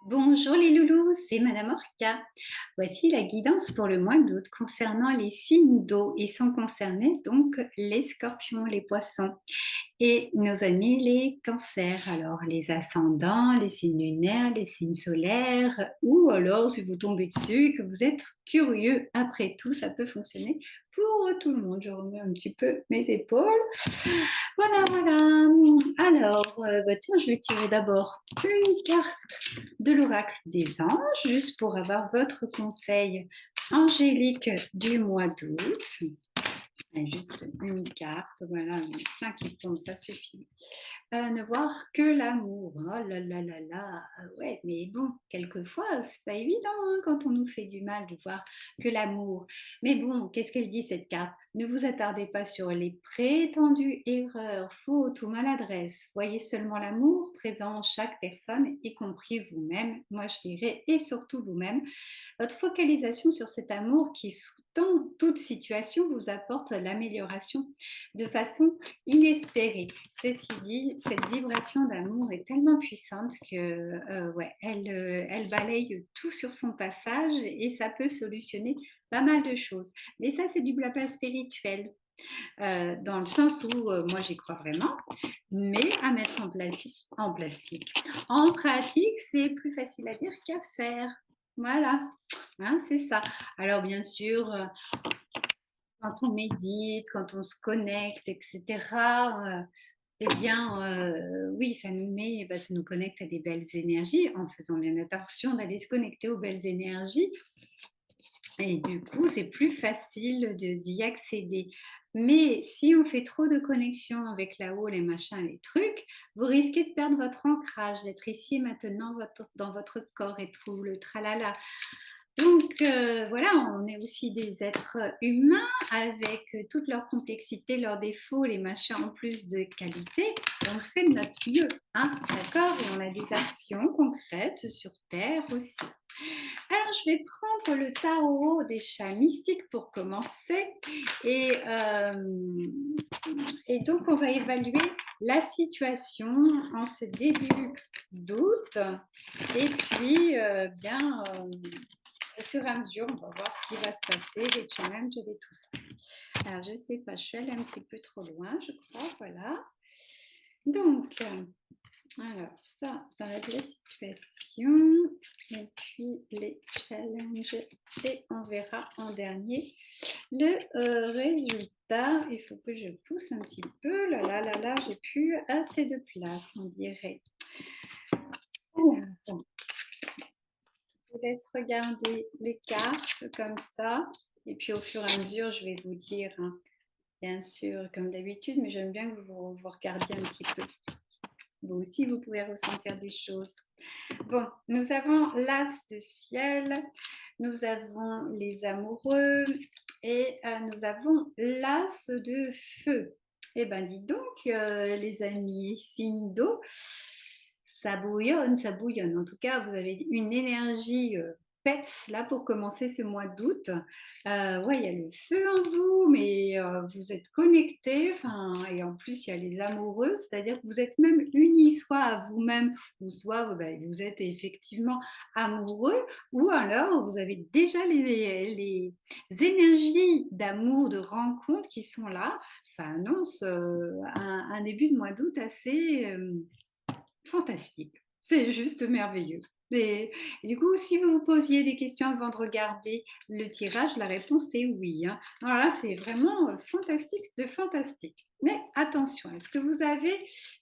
Bonjour les loulous, c'est Madame Orca. Voici la guidance pour le mois d'août concernant les signes d'eau et sans concerner donc les scorpions, les poissons et nos amis les cancers. Alors les ascendants, les signes lunaires, les signes solaires ou alors si vous tombez dessus que vous êtes curieux, après tout ça peut fonctionner pour tout le monde. Je remets un petit peu mes épaules. Voilà, voilà. Alors, bah tiens, je vais tirer d'abord une carte de l'oracle des anges, juste pour avoir votre conseil angélique du mois d'août. Juste une carte, voilà, plein qui tombe, ça suffit. Ne voir que l'amour. Oh là là là là. Ouais, mais bon, quelquefois, c'est pas évident hein, quand on nous fait du mal de voir que l'amour. Mais bon, qu'est-ce qu'elle dit cette carte? Ne vous attardez pas sur les prétendues erreurs, fautes ou maladresses. Voyez seulement l'amour présent en chaque personne, y compris vous-même, moi je dirais, et surtout vous-même. Votre focalisation sur cet amour qui, sous-tend toute situation, vous apporte l'amélioration de façon inespérée. Ceci dit, cette vibration d'amour est tellement puissante que ouais, elle balaye tout sur son passage et ça peut solutionner pas mal de choses. Mais ça, c'est du blabla spirituel. Dans le sens où moi j'y crois vraiment, mais à mettre en plastique. En pratique, c'est plus facile à dire qu'à faire. Voilà, hein, c'est ça. Alors bien sûr, quand on médite, quand on se connecte, etc., eh bien, oui, ça nous met, bah, ça nous connecte à des belles énergies en faisant bien attention d'aller se connecter aux belles énergies. Et du coup, c'est plus facile d'y accéder. Mais si on fait trop de connexions avec là-haut, les machins, les trucs, vous risquez de perdre votre ancrage, d'être ici et maintenant dans votre corps et tout le tralala. Donc voilà, on est aussi des êtres humains avec toute leur complexité, leurs défauts, les machins en plus de qualité. Et on fait de notre mieux, hein, d'accord? Et on a des actions concrètes sur Terre aussi. Alors, je vais prendre le tarot des chats mystiques pour commencer. Et, euh, et donc, on va évaluer la situation en ce début d'août. Et puis, au fur et à mesure, on va voir ce qui va se passer, les challenges et tout ça. Alors, je ne sais pas, je suis allée un petit peu trop loin, je crois. Voilà. Donc, alors, ça va être la situation. Et puis, les challenges. Et on verra en dernier le résultat. Il faut que je pousse un petit peu. Là, là, là, là, j'ai plus assez de place, on dirait. Alors, je vous laisse regarder les cartes comme ça. Et puis, au fur et à mesure, je vais vous dire, hein, bien sûr, comme d'habitude, mais j'aime bien que vous regardiez un petit peu. Vous aussi, vous pouvez ressentir des choses. Bon, nous avons l'as de ciel, nous avons les amoureux et nous avons l'as de feu. Eh bien, dis donc, les amis, signe d'eau, ça bouillonne, ça bouillonne. En tout cas, vous avez une énergie peps là pour commencer ce mois d'août. Ouais, il y a le feu en vous, mais vous êtes connectés. Enfin, et en plus, il y a les amoureux, c'est-à-dire que vous êtes même unis soit à vous-même, ou soit vous êtes effectivement amoureux, ou alors vous avez déjà les énergies d'amour, de rencontre qui sont là. Ça annonce un début de mois d'août assez fantastique. C'est juste merveilleux. Et du coup, si vous vous posiez des questions avant de regarder le tirage, la réponse est oui. Hein. Alors là, c'est vraiment fantastique de fantastique. Mais attention, est-ce que vous avez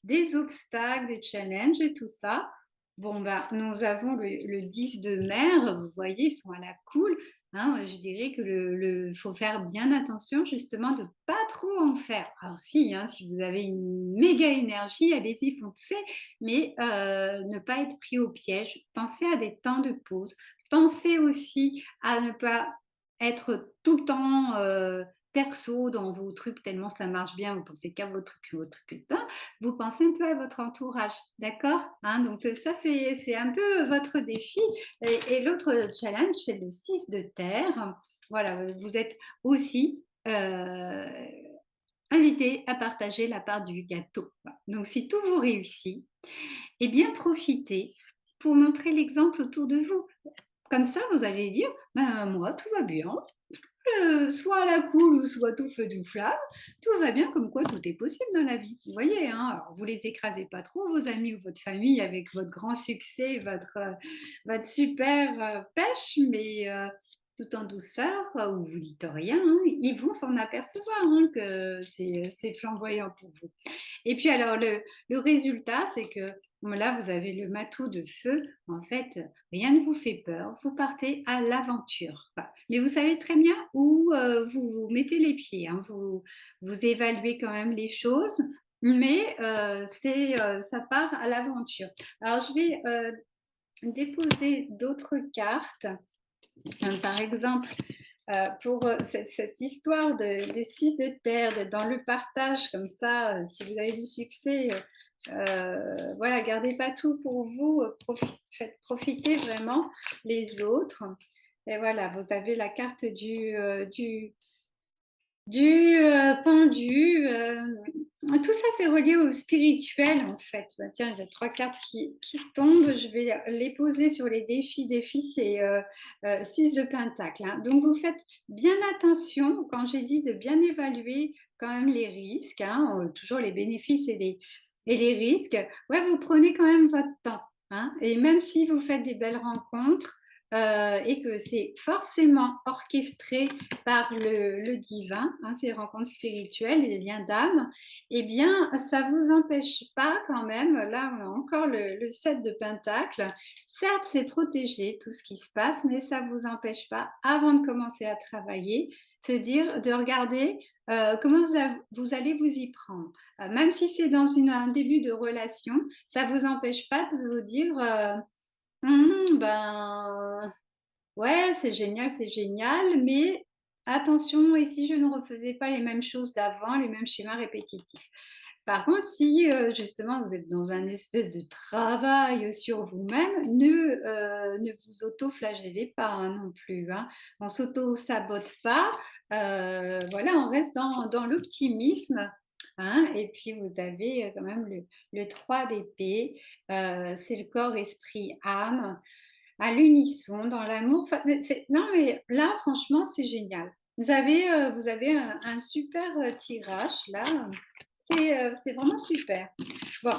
des obstacles, des challenges et tout ça? Bon, bah, nous avons le 10 de mer, vous voyez, ils sont à la cool. Hein, je dirais que faut faire bien attention justement de pas trop en faire. Alors si, hein, si vous avez une méga énergie, allez-y, foncez, mais ne pas être pris au piège. Pensez à des temps de pause. Pensez aussi à ne pas être tout le temps perso dans vos trucs tellement ça marche bien, vous pensez qu'à vos trucs, vous pensez un peu à votre entourage, d'accord, hein, donc ça c'est un peu votre défi. Et l'autre challenge, c'est le 6 de terre. Voilà, vous êtes aussi invité à partager la part du gâteau. Donc si tout vous réussit, eh bien profitez. pour montrer l'exemple autour de vous. Comme ça, vous allez dire: «Ben, moi, tout va bien, soit à la cool ou soit tout feu tout flamme, tout va bien», comme quoi tout est possible dans la vie. Vous voyez, hein? Alors vous les écrasez pas trop, vos amis ou votre famille, avec votre grand succès, votre super, pêche, mais tout en douceur, où vous dites rien, hein. Ils vont s'en apercevoir, hein, que c'est flamboyant pour vous. Et puis alors le résultat, c'est que bon, là, vous avez le matou de feu. En fait, rien ne vous fait peur. Vous partez à l'aventure. Voilà. Mais vous savez très bien où vous mettez les pieds, hein. Vous évaluez quand même les choses, mais ça part à l'aventure. Alors, je vais déposer d'autres cartes. Par exemple, pour cette histoire de 6 de terre, d'être dans le partage comme ça, si vous avez du succès, voilà, gardez pas tout pour vous, faites profiter vraiment les autres. Et voilà, vous avez la carte du pendu. Tout ça, c'est relié au spirituel, en fait. Bah, tiens, il y a 3 cartes qui tombent. Je vais les poser sur les défis. Défi, c'est 6 de pentacle, hein. Donc, vous faites bien attention, quand j'ai dit de bien évaluer quand même les risques, hein, toujours les bénéfices et les risques. Ouais, vous prenez quand même votre temps, hein. Et même si vous faites des belles rencontres, et que c'est forcément orchestré par le divin, hein, ces rencontres spirituelles, les liens d'âme, eh bien, ça ne vous empêche pas quand même, là on a encore le 7 de Pentacle, certes c'est protégé tout ce qui se passe, mais ça ne vous empêche pas, avant de commencer à travailler, de regarder comment vous allez vous y prendre. Même si c'est dans un début de relation, ça ne vous empêche pas de vous dire ben ouais, c'est génial, mais attention, et si je ne refaisais pas les mêmes choses d'avant, les mêmes schémas répétitifs? Par contre, si, justement vous êtes dans un espèce de travail sur vous-même, ne vous auto-flagellez pas, hein, non plus, hein. On s'auto-sabote pas, voilà, on reste dans l'optimisme, hein, et puis vous avez, quand même le 3 d'épée, c'est le corps, esprit, âme à l'unisson, dans l'amour. Enfin, non, mais là, franchement, c'est génial. Vous avez un super tirage là. C'est vraiment super. Bon,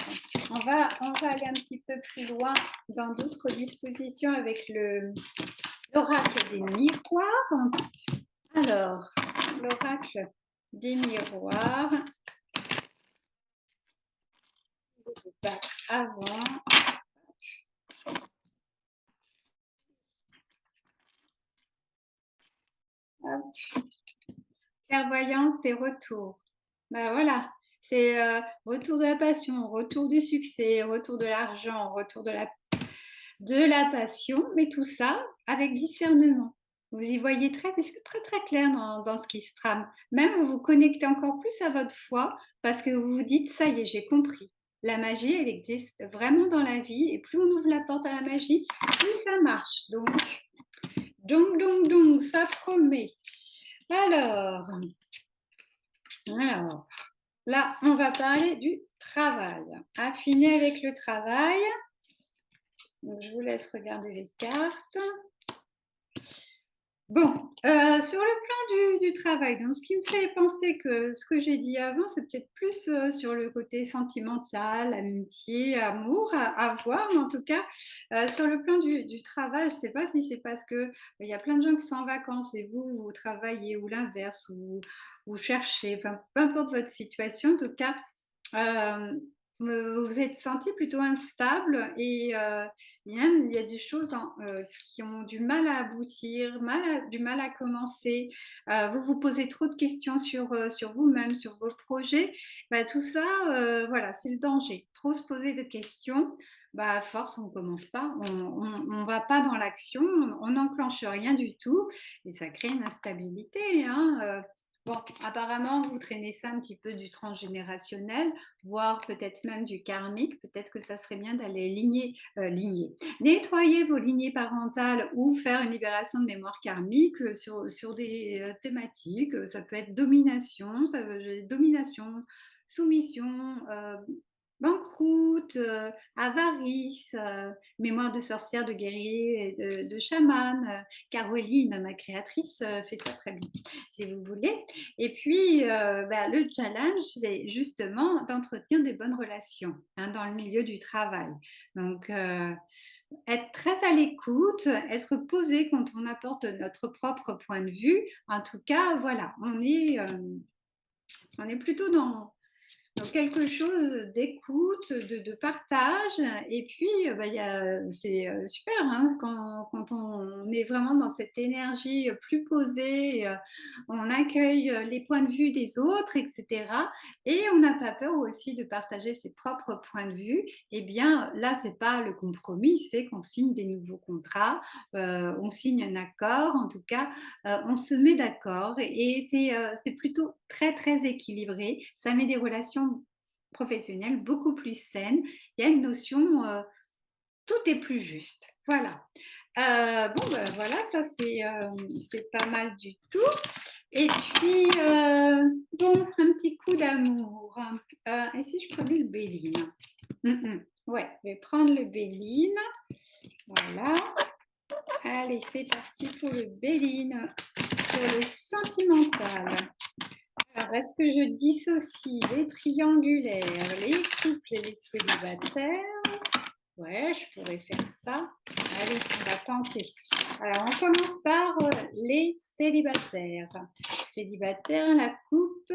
on va aller un petit peu plus loin dans d'autres dispositions avec l'oracle des miroirs. Alors, l'oracle des miroirs, je vais pas avant. Hop. Clairvoyance et retour. Ben voilà, c'est retour de la passion, retour du succès, retour de l'argent, retour de la passion, mais tout ça avec discernement. Vous y voyez très, très, très clair dans ce qui se trame. Même vous vous connectez encore plus à votre foi parce que vous vous dites, ça y est, j'ai compris. La magie, elle existe vraiment dans la vie, et plus on ouvre la porte à la magie, plus ça marche. Donc, ça promet. Alors, là, on va parler du travail. Affiner avec le travail. Donc, je vous laisse regarder les cartes. Bon, sur le plan du travail, donc ce qui me fait penser que ce que j'ai dit avant, c'est peut-être plus sur le côté sentimental, amitié, amour, à voir, mais en tout cas, sur le plan du travail, je ne sais pas si c'est parce que il y a plein de gens qui sont en vacances et vous travaillez, ou l'inverse, ou vous cherchez, enfin, peu importe votre situation, en tout cas, euh, vous vous êtes senti plutôt instable, et il y a des choses qui ont du mal à aboutir, du mal à commencer. Vous vous posez trop de questions sur vous-même, sur vos projets. Bah, tout ça, voilà, c'est le danger. Trop se poser de questions, bah, à force, on ne commence pas, on va pas dans l'action, on n'enclenche rien du tout, et ça crée une instabilité, hein. Bon, apparemment, vous traînez ça un petit peu du transgénérationnel, voire peut-être même du karmique. Peut-être que ça serait bien d'aller nettoyer vos lignées parentales, ou faire une libération de mémoire karmique sur des thématiques. Ça peut être domination, domination, soumission, banqueroute, avarice, mémoire de sorcière, de guerrier et de chamane. Caroline, ma créatrice, fait ça très bien, si vous voulez. Et puis, le challenge, c'est justement d'entretenir des bonnes relations, hein, dans le milieu du travail. Donc, être très à l'écoute, être posé quand on apporte notre propre point de vue. En tout cas, voilà, on est plutôt dans quelque chose d'écoute, de partage. Et puis, c'est super, hein, quand on est vraiment dans cette énergie plus posée, on accueille les points de vue des autres, etc. Et on n'a pas peur aussi de partager ses propres points de vue. Eh bien, là, c'est pas le compromis, c'est qu'on signe des nouveaux contrats, on signe un accord, en tout cas, on se met d'accord et c'est plutôt très, très équilibré. Ça met des relations professionnelles beaucoup plus saines. Il y a une notion, tout est plus juste. Voilà. Voilà, ça c'est pas mal du tout. Et puis, bon, un petit coup d'amour. Et si je prenais le Béline? Ouais, je vais prendre le Béline. Voilà. Allez, c'est parti pour le Béline sur le sentimental. Alors, est-ce que je dissocie les triangulaires, les couples et les célibataires? Ouais, je pourrais faire ça. Allez, on va tenter. Alors, on commence par les célibataires. Célibataires, la coupe,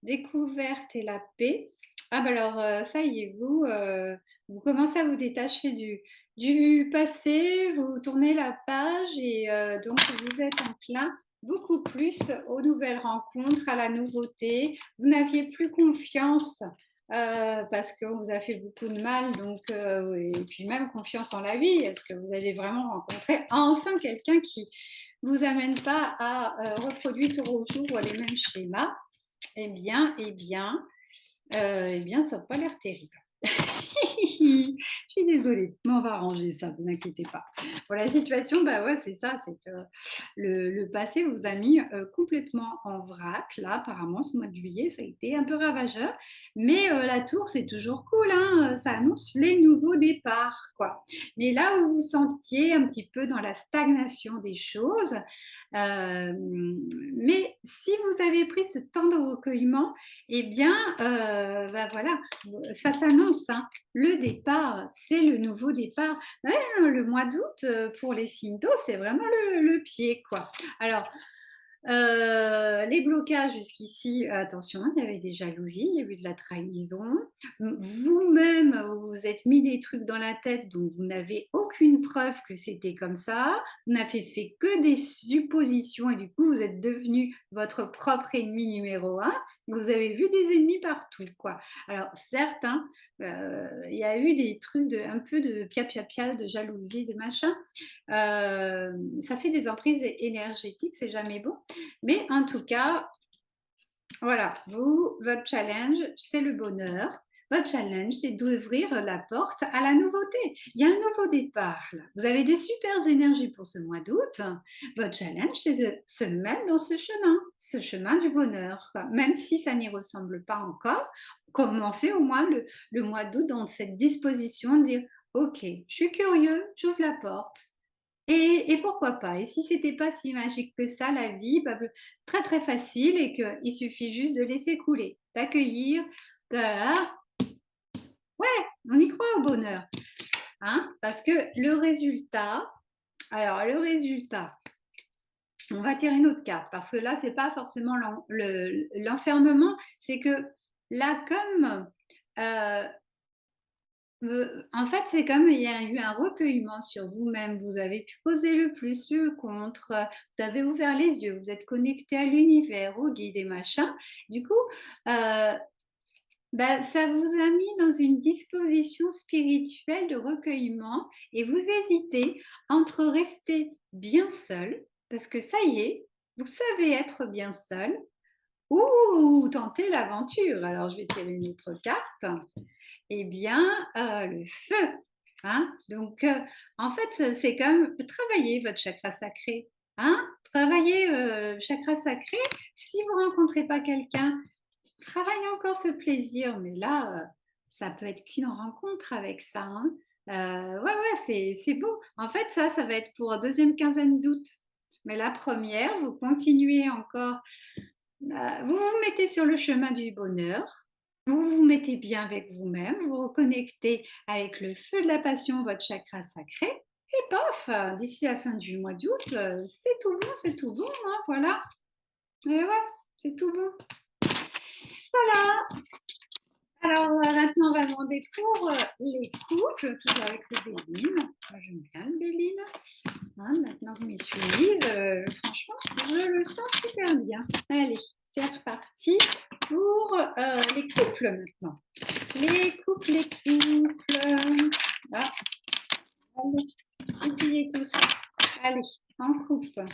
découverte et la paix. Ah, bah alors, ça y est, vous commencez à vous détacher du passé, vous tournez la page et donc vous êtes enclin beaucoup plus aux nouvelles rencontres, à la nouveauté. Vous n'aviez plus confiance parce qu'on vous a fait beaucoup de mal, donc, et puis même confiance en la vie. Est-ce que vous allez vraiment rencontrer enfin quelqu'un qui ne vous amène pas à reproduire tour au jour les mêmes schémas? Eh bien, ça n'a pas l'air terrible. Je suis désolée, mais on va arranger ça, vous inquiétez pas. Pour la situation, bah ouais, c'est ça, c'est que le passé vous a mis complètement en vrac. Là, apparemment, ce mois de juillet, ça a été un peu ravageur. Mais la tour, c'est toujours cool, hein, ça annonce les nouveaux départs, quoi. Mais là où vous sentiez un petit peu dans la stagnation des choses, mais si vous avez pris ce temps de recueillement, eh bien, voilà, ça s'annonce, hein. Le départ, c'est le nouveau départ. Ouais, le mois d'août, pour les signes d'eau, c'est vraiment le pied, quoi. Alors, les blocages jusqu'ici, attention, il y avait des jalousies, il y a eu de la trahison. Vous-même, vous vous êtes mis des trucs dans la tête dont vous n'avez aucune preuve que c'était comme ça. Vous n'avez fait que des suppositions et du coup, vous êtes devenu votre propre ennemi numéro un. Vous avez vu des ennemis partout, quoi. Alors certes, hein, il y a eu des trucs un peu de pia, de jalousie, de machin. Ça fait des emprises énergétiques, c'est jamais bon. Mais en tout cas, voilà, votre challenge, c'est le bonheur. Votre challenge, c'est d'ouvrir la porte à la nouveauté. Il y a un nouveau départ là. Vous avez des super énergies pour ce mois d'août. Votre challenge, c'est de se mettre dans ce chemin du bonheur, quoi. Même si ça n'y ressemble pas encore, commencez au moins le mois d'août dans cette disposition de dire, OK, je suis curieux, j'ouvre la porte. Et pourquoi pas? Et si c'était pas si magique que ça, la vie, bah, très, très facile et qu'il suffit juste de laisser couler, d'accueillir, voilà. Ouais, on y croit au bonheur, hein? Parce que le résultat, on va tirer une autre carte parce que là, c'est pas forcément l'enfermement, c'est que là, comme, heu, en fait, c'est comme il y a eu un recueillement sur vous-même. Vous avez pu poser le plus, le contre, vous avez ouvert les yeux, vous êtes connecté à l'univers, aux guides et machin. Du coup, heu, ça vous a mis dans une disposition spirituelle de recueillement et vous hésitez entre rester bien seul, parce que ça y est, vous savez être bien seul, ou tenter l'aventure. Alors je vais tirer une autre carte. Eh bien, le feu, hein. Donc, en fait, c'est comme travailler votre chakra sacré, hein. Travailler, chakra sacré. Si vous rencontrez pas quelqu'un, travaillez encore ce plaisir, mais là, Ça peut être qu'une rencontre avec ça, hein. Ouais, ouais, c'est beau. En fait, ça va être pour la 2e quinzaine d'août. Mais la première, vous continuez encore, vous vous mettez sur le chemin du bonheur, vous vous mettez bien avec vous-même, vous reconnectez avec le feu de la passion, votre chakra sacré et paf, d'ici la fin du mois d'août, c'est tout bon, hein, voilà. Et ouais, c'est tout bon. Voilà. Alors, maintenant, on va demander pour les couples, toujours avec le Béline. Moi, j'aime bien le Béline. Hein, maintenant que je m'y suis mise, franchement, je le sens super bien. Allez, c'est reparti pour les couples maintenant. Les couples, les couples. Ah, allez, oubliez tout ça. Allez, en couple.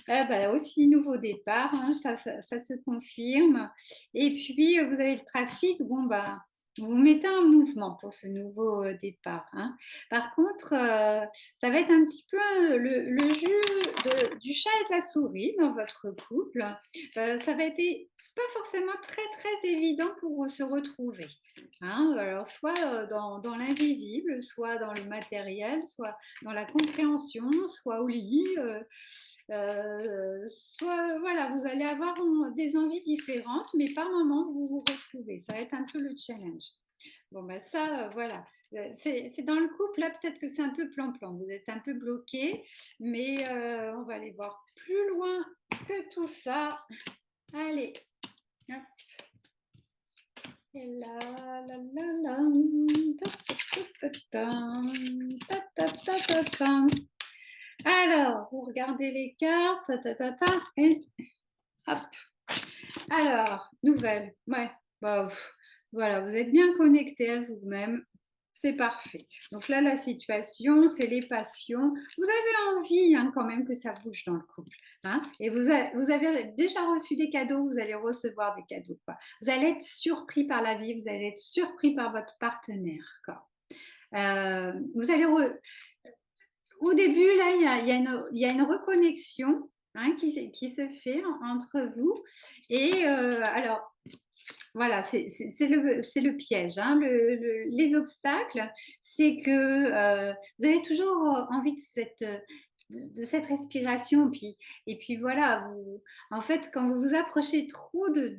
Bah, aussi nouveau départ, hein, ça se confirme. Et puis, vous avez le trafic, bon, bah, vous vous mettez en mouvement pour ce nouveau départ, hein. Par contre, ça va être un petit peu le jeu du chat et de la souris dans votre couple. Ça va être pas forcément très très évident pour se retrouver, hein. Alors, soit dans l'invisible, soit dans le matériel, soit dans la compréhension, soit au lit. Soit voilà, vous allez avoir des envies différentes, mais par moment, vous vous retrouvez. Ça va être un peu le challenge. Bon, ben ça, voilà. C'est dans le couple, là, peut-être que c'est un peu plan-plan. Vous êtes un peu bloqué, mais on va aller voir plus loin que tout ça. Allez, hop. Et là, là, là, là. Ta, ta, ta, ta, ta, ta, ta. Alors, vous regardez les cartes, et hop. Alors, nouvelle, ouais, bah, voilà, vous êtes bien connecté à vous-même, c'est parfait. Donc là, la situation, c'est les passions. Vous avez envie hein, quand même que ça bouge dans le couple. Hein, et vous avez déjà reçu des cadeaux, vous allez recevoir des cadeaux. Quoi. Vous allez être surpris par la vie, vous allez être surpris par votre partenaire. Quoi. Vous allez au début, là, il y a une reconnexion hein, qui se fait entre vous. Et alors, voilà, c'est le piège. Hein. Les obstacles, c'est que vous avez toujours envie de cette respiration. Et puis voilà, en fait, quand vous vous approchez trop de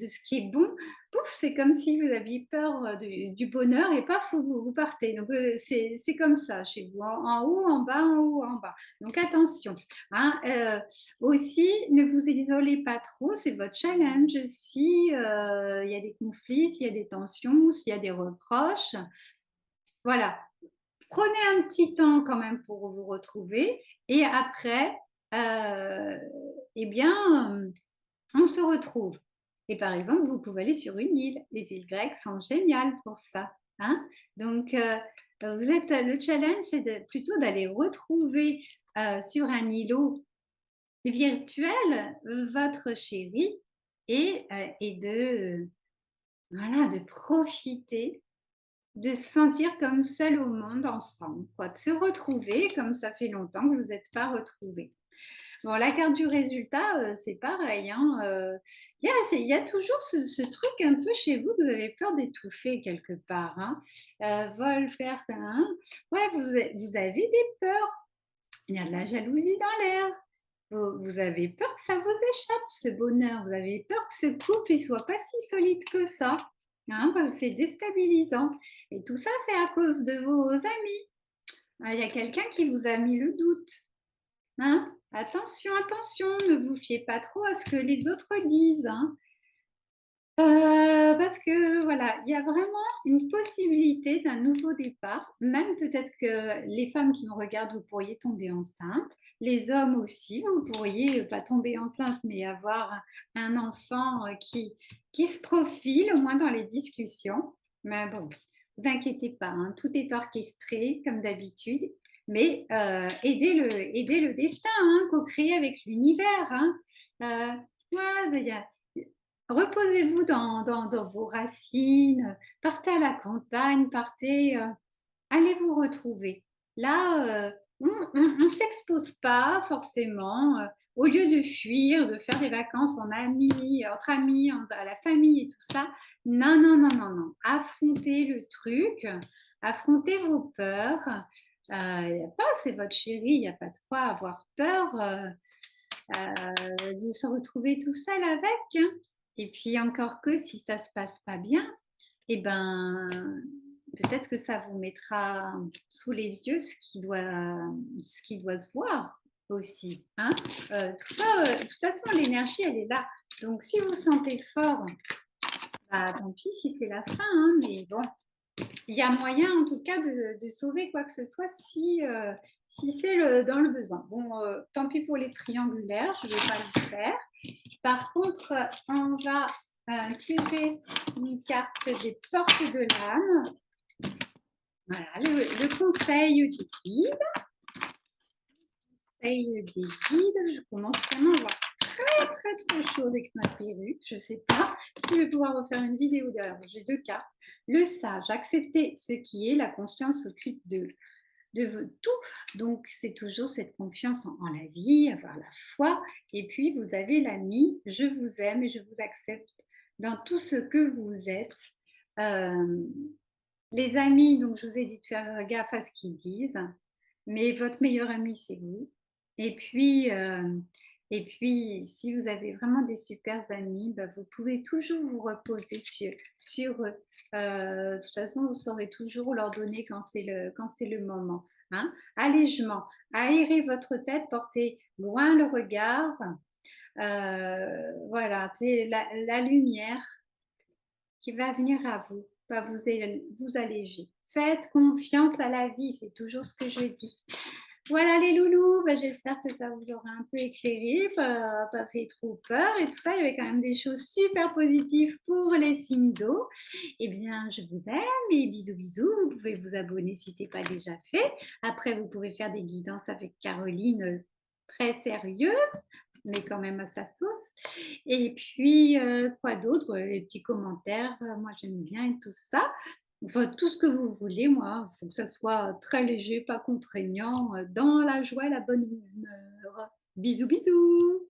ce qui est bon, pouf, c'est comme si vous aviez peur du bonheur et paf, vous partez. Donc c'est comme ça chez vous, en haut, en bas, en haut, en bas. Donc attention. Hein, aussi, ne vous isolez pas trop, c'est votre challenge. Si il y a des conflits, s'il y a des tensions, s'il y a des reproches, voilà, prenez un petit temps quand même pour vous retrouver et après, euh, eh bien, on se retrouve. Et par exemple, vous pouvez aller sur une île. Les îles grecques sont géniales pour ça. Hein. Donc, le challenge, c'est plutôt d'aller retrouver sur un îlot virtuel votre chéri et voilà, de profiter de se sentir comme seul au monde ensemble, quoi, de se retrouver comme ça fait longtemps que vous n'êtes pas retrouvés. Bon, la carte du résultat, c'est pareil. Hein, il y a toujours ce truc un peu chez vous, vous avez peur d'étouffer quelque part. Hein. Vol, perte, hein. Ouais, vous avez des peurs. Il y a de la jalousie dans l'air. Vous avez peur que ça vous échappe, ce bonheur. Vous avez peur que ce couple ne soit pas si solide que ça. Hein, parce que c'est déstabilisant. Et tout ça, c'est à cause de vos amis. Il y a quelqu'un qui vous a mis le doute. Hein. Attention, attention, ne vous fiez pas trop à ce que les autres disent. Hein. Parce que voilà, il y a vraiment une possibilité d'un nouveau départ. Même peut-être que les femmes qui me regardent, vous pourriez tomber enceinte. Les hommes aussi, vous pourriez pas tomber enceinte, mais avoir un enfant qui se profile, au moins dans les discussions. Mais bon, vous inquiétez pas, hein, tout est orchestré comme d'habitude. Mais aidez le destin, hein, co-créer avec l'univers. Hein. Ouais, ben, reposez-vous dans vos racines, partez à la campagne, allez vous retrouver. Là, On s'expose pas forcément, au lieu de fuir, de faire des vacances en amis, entre amis, à la famille et tout ça. Non, non, non, non, non. Affrontez le truc, affrontez vos peurs. Il y a pas c'est votre chéri, il y a pas de quoi avoir peur, de se retrouver tout seul avec, hein. Et puis encore que si ça se passe pas bien, et ben, peut-être que ça vous mettra sous les yeux ce qui doit se voir aussi, hein. Tout ça, de toute façon l'énergie elle est là. Donc si vous sentez fort, bah, tant pis si c'est la fin, hein, mais bon, il y a moyen en tout cas de sauver quoi que ce soit si c'est dans le besoin. Bon, tant pis pour les triangulaires, je ne vais pas le faire. Par contre, on va tirer une carte des portes de l'âme. Voilà, le conseil des guides. Conseil des guides. Je commence vraiment à avoir très chaud avec ma perruque. Je ne sais pas si je vais pouvoir refaire une vidéo derrière. J'ai deux cartes. Le sage, accepter ce qui est, la conscience occulte de tout. Donc, c'est toujours cette confiance en la vie, avoir la foi. Et puis, vous avez l'ami, je vous aime et je vous accepte dans tout ce que vous êtes. Euh, les amis, donc je vous ai dit de faire gaffe à ce qu'ils disent, mais votre meilleur ami, c'est vous. Et puis, euh, et puis, si vous avez vraiment des super amis, bah, vous pouvez toujours vous reposer sur eux. De toute façon, vous saurez toujours leur donner quand c'est le moment. Hein. Allègement, aérez votre tête, portez loin le regard. Voilà, c'est la lumière qui va venir à vous, va vous alléger. Faites confiance à la vie, c'est toujours ce que je dis. Voilà les loulous, bah, j'espère que ça vous aura un peu éclairé, pas fait trop peur et tout ça. Il y avait quand même des choses super positives pour les signes d'eau. Eh bien, je vous aime et bisous bisous. Vous pouvez vous abonner si ce n'est pas déjà fait. Après, vous pouvez faire des guidances avec Caroline très sérieuse, mais quand même à sa sauce. Et puis, quoi d'autre? Les petits commentaires, moi j'aime bien et tout ça. Enfin, tout ce que vous voulez, moi, il faut que ça soit très léger, pas contraignant, dans la joie, la bonne humeur. Bisous, bisous!